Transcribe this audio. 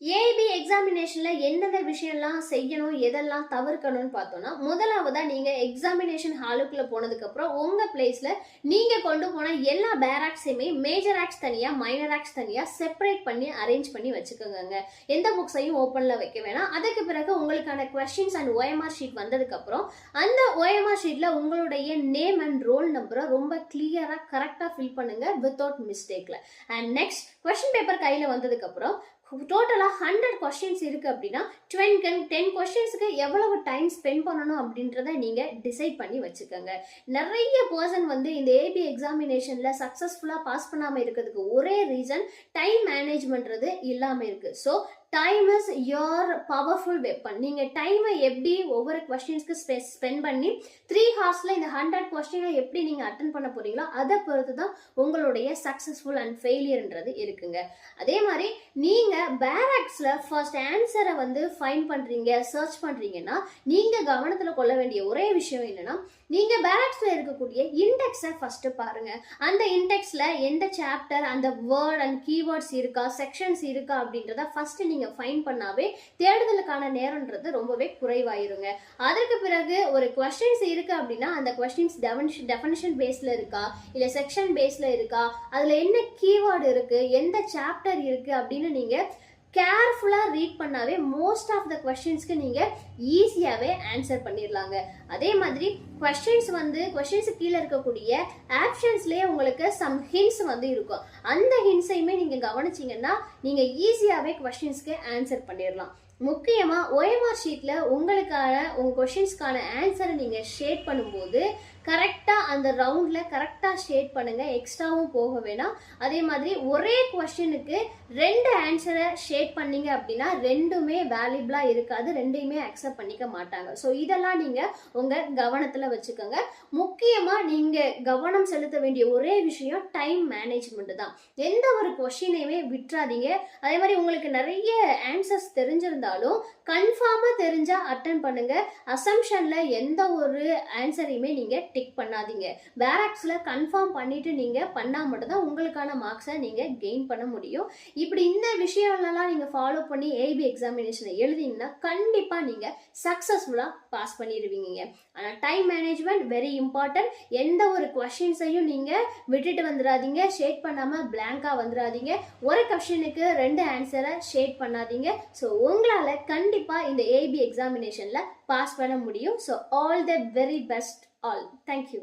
AIP எக்ஸாமினேஷன்ல எந்தெந்த விஷயம்லாம் செய்யணும், எதெல்லாம் தவிர்க்கணும்னு பார்த்தோம்னா, முதலாவதா நீங்க எக்ஸாமினேஷன் ஹாலுக்குள்ள போனதுக்கு அப்புறம் உங்க பிளேஸ்ல நீங்க கொண்டு போன எல்லா பேராக்ஸையுமே மேஜர் ஆக்ட்ஸ் தனியா, மைனர் ஆக்ட்ஸ் தனியா செப்பரேட் பண்ணி அரேஞ்ச் பண்ணி வச்சுக்கோங்க. எந்த புக்ஸையும் ஓப்பன்ல வைக்க வேணாம். அதுக்கு பிறகு உங்களுக்கான கொஸ்டின்ஸ் அண்ட் OMR ஷீட் வந்ததுக்கு அப்புறம் அந்த OMR ஷீட்ல உங்களுடைய நேம் அண்ட் ரோல் நம்பரை ரொம்ப கிளியரா கரெக்டா ஃபில் பண்ணுங்க வித்தவுட் மிஸ்டேக்ல. அண்ட் நெக்ஸ்ட் கொஸ்டின் பேப்பர் கையில வந்ததுக்கு அப்புறம் டோட்டலா 100 கொஸ்டின்ஸ் இருக்கு அப்படின்னா 10 கொஸ்டின்ஸ்க்கு எவ்வளவு டைம் ஸ்பெண்ட் பண்ணணும் அப்படின்றத நீங்க டிசைட் பண்ணி வச்சுக்கோங்க. நிறைய பர்சன் வந்து இந்த ஏபி எக்ஸாமினேஷன்ல சக்சஸ்ஃபுல்லா பாஸ் பண்ணாம இருக்கிறதுக்கு ஒரே ரீசன் டைம் மேனேஜ்மெண்ட்றது இல்லாம இருக்கு. So time is your powerful weapon. நீங்க டைமை எப்படி ஒவ்வொரு கொஸ்டின்ஸ்க்கு ஸ்பெண்ட் பண்ணி 3 ஹார்ஸ்ல இந்த 100 கொஸ்டினை எப்படி நீங்க அட்டன் பண்ண போறீங்களோ அதை பொறுத்து தான் உங்களுடைய சக்சஸ்ஃபுல் அண்ட் ஃபெயிலியர்ன்றது இருக்குங்க. அதே மாதிரி நீங்க பேராக்ஸ்ல ஃபர்ஸ்ட் ஆன்சரை வந்து ஃபைண்ட் பண்றீங்க, சர்ச் பண்றீங்கன்னா நீங்க கவனத்துல கொள்ள வேண்டிய ஒரே விஷயம் என்னன்னா, நீங்க பேராக்ஸ்ல இருக்கக்கூடிய இண்டெக்ஸை ஃபர்ஸ்ட் பாருங்க. அந்த இண்டெக்ஸ்ல எந்த சாப்டர், அந்த வேர்ட் அண்ட் கீவேர்ட்ஸ் இருக்கா, செக்ஷன்ஸ் இருக்கா அப்படின்றத ஃபர்ஸ்ட் நீங்க ஃபைண்ட் பண்ணாவே தேடுதலுக்கான நேரம்ன்றது ரொம்பவே குறைவாயிருங்க. அதற்கு பிறகு ஒரு கொஸ்டின்ஸ் இருக்கு அப்படின்னா அந்த கொஸ்டின்ஸ் டெஃபினிஷன் பேஸ்ல இருக்கா, இல்ல செக்ஷன் பேஸ்ல இருக்கா, அதுல என்ன கீவேர்டு இருக்கு, எந்த சாப்டர் இருக்கு அப்படின்னு நீங்க கேர்ஃபுல்லா ரீட் பண்ணாவே மோஸ்ட் ஆஃப் த கொஸ்டின்ஸ்க்கு நீங்க ஈஸியாவே ஆன்சர் பண்ணிடலாங்க. அதே மாதிரி கொஸ்டின்ஸ் கீழே இருக்கக்கூடிய ஆப்ஷன்ஸ்லயே உங்களுக்கு சம் ஹிண்ட்ஸ் வந்து இருக்கும். அந்த ஹிண்ட்ஸையுமே நீங்க கவனிச்சீங்கன்னா நீங்க ஈஸியாவே கொஸ்டின்ஸ்க்கு ஆன்சர் பண்ணிடலாம். முக்கியமா OMR ஷீட்ல உங்க கொஸ்டின்ஸ்க்கான ஆன்சரை நீங்க ஷேட் பண்ணும்போது கரெக்டா அந்த ரவுண்ட்ல கரெக்டா ஷேட் பண்ணுங்க, எக்ஸ்ட்ராவும் போக வேணாம். அதே மாதிரி ஒரே கொஸ்டினுக்கு 2 ஆன்சரை ஷேட் பண்ணீங்க அப்படின்னா ரெண்டுமே வேல்யூபிளா இருக்காது, ரெண்டையுமே அக்செப்ட் பண்ணிக்க மாட்டாங்க. ஸோ இதெல்லாம் நீங்க உங்க கவனத்துல வச்சுக்கோங்க. முக்கியமா நீங்க கவனம் செலுத்த வேண்டிய ஒரே விஷயம் டைம் மேனேஜ்மெண்ட் தான். எந்த ஒரு கொஸ்டினையுமே விட்டுறாதீங்க. அதே மாதிரி உங்களுக்கு நிறைய ஆன்சர்ஸ் தெரிஞ்சிருந்தாலும் கன்ஃபார்மா தெரிஞ்சா அட்டன் பண்ணுங்க. அசம்ஷன்ல எந்த ஒரு ஆன்சரையுமே நீங்க டிக் பண்ணாதீங்க. பேராக்ஸ்ல கன்ஃபார்ம் பண்ணிட்டு நீங்க பண்ணா மட்டும் தான் உங்களுக்கான மார்க்ஸை நீங்க கெயின் பண்ண முடியும். இப்படி இந்த விஷயம்லாம் நீங்க ஃபாலோ பண்ணி ஏபி எக்ஸாமினேஷனை எழுதிங்கன்னா கண்டிப்பா நீங்க சக்சஸ்ஃபுல்லா பாஸ் பண்ணிடுவீங்க. ஆனா டைம் மேனேஜ்மெண்ட் வெரி இம்பார்ட்டன்ட். எந்த ஒரு கொஸ்டின்ஸையும் நீங்க விட்டுட்டு வந்துடாதீங்க, ஷேட் பண்ணாம பிளாங்கா வந்துடாதீங்க. ஒரு கொஸ்டினுக்கு 2 ஆன்சரை ஷேட் பண்ணாதீங்க. ஸோ உங்களால கண்டிப்பா இந்த ஏபி எக்ஸாமினேஷன்ல பாஸ் பண்ண முடியும். So all the very best all. Thank you.